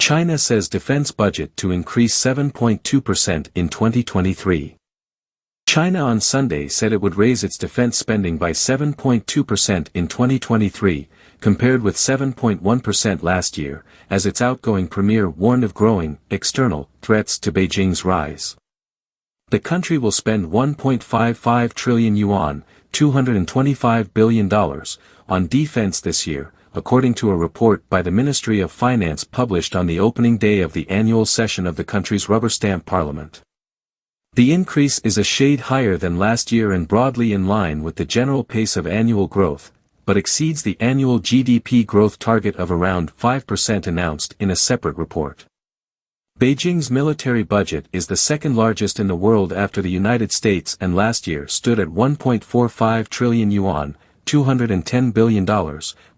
China says defense budget to increase 7.2% in 2023. China on Sunday said it would raise its defense spending by 7.2% in 2023, compared with 7.1% last year, as its outgoing premier warned of growing external threats to Beijing's rise. The country will spend 1.55 trillion yuan, $225 billion, on defense this year, according to a report by the Ministry of Finance published on the opening day of the annual session of the country's rubber-stamp parliament. The increase is a shade higher than last year and broadly in line with the general pace of annual growth, but exceeds the annual GDP growth target of around 5% announced in a separate report. Beijing's military budget is the second largest in the world after the United States and last year stood at 1.45 trillion yuan, $210 billion,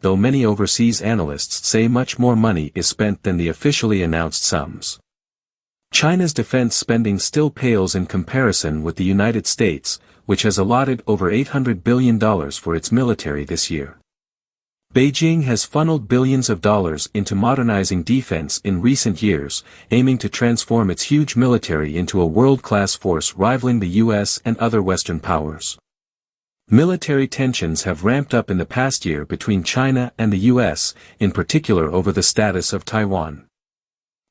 though many overseas analysts say much more money is spent than the officially announced sums. China's defense spending still pales in comparison with the United States, which has allotted over $800 billion for its military this year. Beijing has funneled billions of dollars into modernizing defense in recent years, aiming to transform its huge military into a world-class force rivaling the US and other Western powers. Military tensions have ramped up in the past year between China and the US, in particular over the status of Taiwan.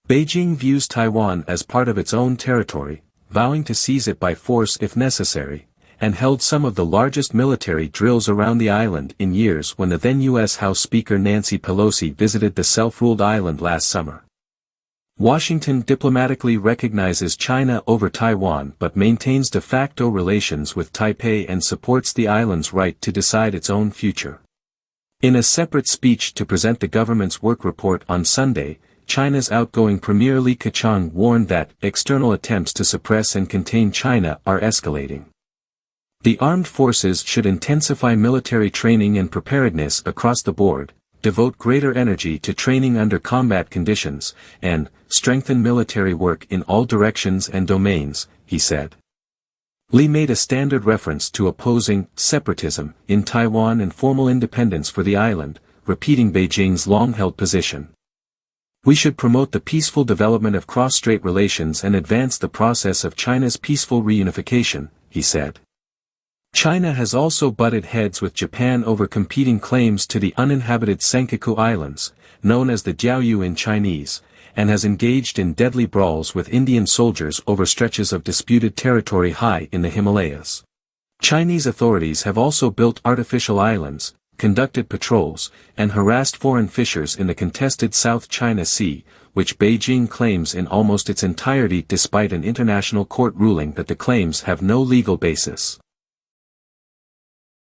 Beijing views Taiwan as part of its own territory, vowing to seize it by force if necessary, and held some of the largest military drills around the island in years when the then U.S. House Speaker Nancy Pelosi visited the self-ruled island last summer. Washington diplomatically recognizes China over Taiwan but maintains de facto relations with Taipei and supports the island's right to decide its own future. In a separate speech to present the government's work report on Sunday, China's outgoing Premier Li Keqiang warned that external attempts to suppress and contain China are escalating. The armed forces should intensify military training and preparedness across the board, devote greater energy to training under combat conditions, and strengthen military work in all directions and domains, he said. Li made a standard reference to opposing separatism in Taiwan and formal independence for the island, repeating Beijing's long-held position. We should promote the peaceful development of cross-strait relations and advance the process of China's peaceful reunification, he said. China has also butted heads with Japan over competing claims to the uninhabited Senkaku Islands, known as the Diaoyu in Chinese, and has engaged in deadly brawls with Indian soldiers over stretches of disputed territory high in the Himalayas. Chinese authorities have also built artificial islands, conducted patrols, and harassed foreign fishers in the contested South China Sea, which Beijing claims in almost its entirety despite an international court ruling that the claims have no legal basis.